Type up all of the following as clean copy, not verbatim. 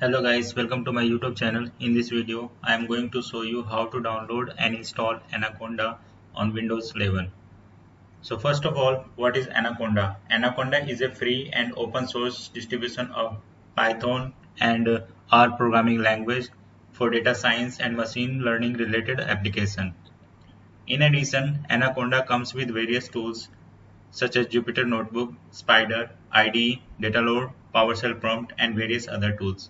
Hello guys, welcome to my YouTube channel. In this video, I am going to show you how to download and install Anaconda on Windows 11. So first of all, what is Anaconda? Anaconda is a free and open source distribution of Python and R programming language for data science and machine learning related application. In addition, Anaconda comes with various tools such as Jupyter Notebook, Spider, IDE, Dataload, PowerShell Prompt, and various other tools.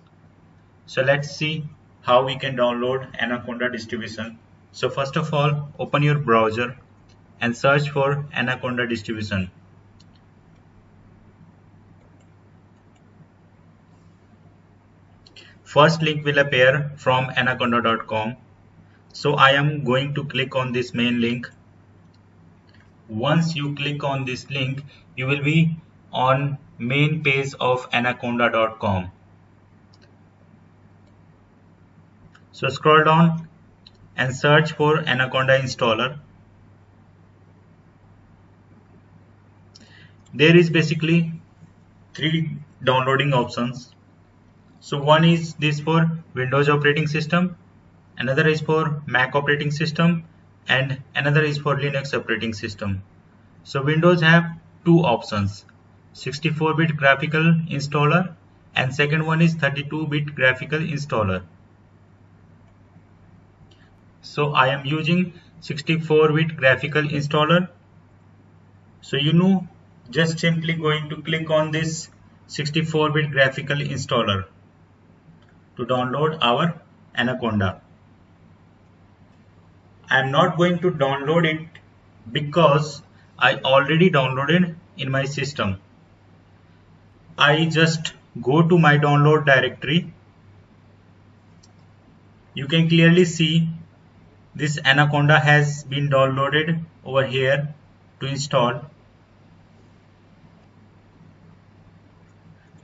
So let's see how we can download Anaconda distribution. So first of all, open your browser and search for Anaconda distribution. First link will appear from anaconda.com. So I am going to click on this main link. Once you click on this link, you will be on main page of anaconda.com. So scroll down and search for Anaconda Installer. There is basically three downloading options. So one is this for Windows operating system, another is for Mac operating system, and another is for Linux operating system. So Windows have two options, 64-bit graphical installer and second one is 32-bit graphical installer. So I am using 64-bit graphical installer. So just simply going to click on this 64-bit graphical installer to download our Anaconda. I am not going to download it because I already downloaded in my system. I just go to my download directory. You can clearly see this Anaconda has been downloaded over here to install.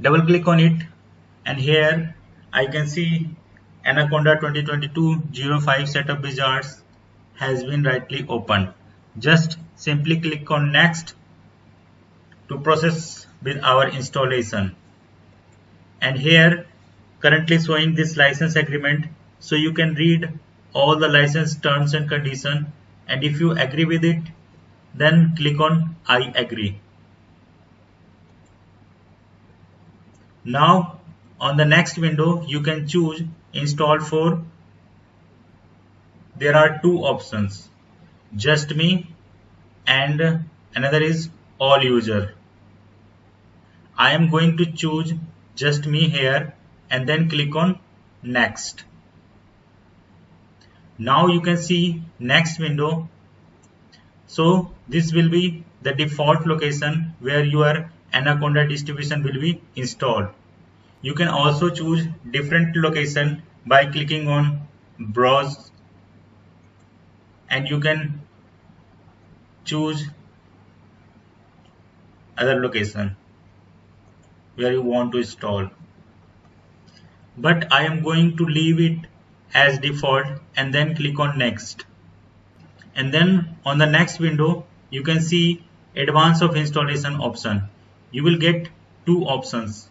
Double click on it and here I can see Anaconda 2022-05 setup wizards has been rightly opened. Just simply click on next to process with our installation. And here currently showing this license agreement, so you can read all the license terms and conditions, and if you agree with it, then click on I agree. Now on the next window you can choose install for. There are two options, just me and another is all user. I am going to choose just me here and then click on next. Now you can see next window. So this will be the default location where your Anaconda distribution will be installed. You can also choose different location by clicking on browse, and you can choose other location where you want to install. But I am going to leave it as default and then click on next. And then on the next window you can see advance of installation option. You will get two options,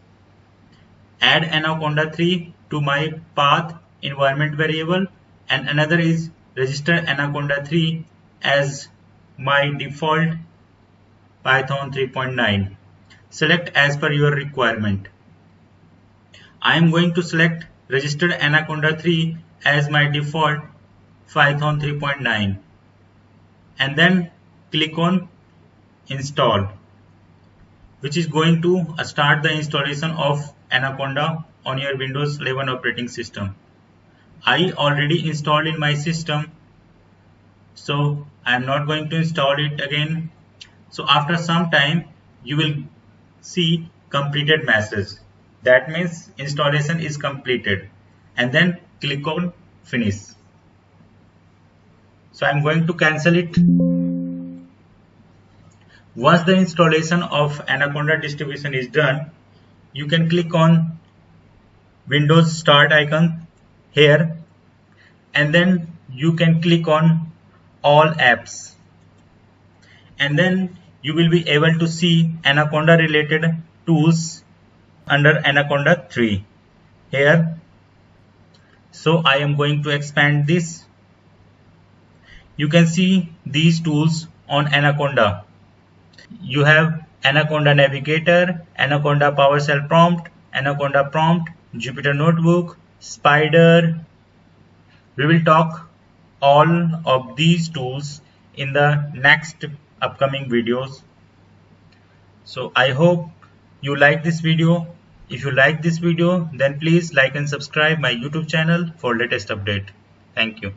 add Anaconda 3 to my path environment variable, and another is register Anaconda 3 as my default Python 3.9. Select as per your requirement. I am going to select register Anaconda 3 as my default Python 3.9 and then click on install, which is going to start the installation of Anaconda on your Windows 11 operating system. I already installed in my system, so I am not going to install it again. So after some time you will see completed message. That means installation is completed, and then click on finish. So I am going to cancel it. Once the installation of Anaconda distribution is done, you can click on Windows Start icon here, and then you can click on all apps, and then you will be able to see Anaconda related tools under Anaconda 3. here. So I am going to expand this. You can see these tools on Anaconda. You have Anaconda Navigator, Anaconda PowerShell Prompt, Anaconda Prompt, Jupyter Notebook, Spider. We will talk all of these tools in the next upcoming videos. So I hope you like this video. If you like this video, then please like and subscribe my YouTube channel for latest update. Thank you.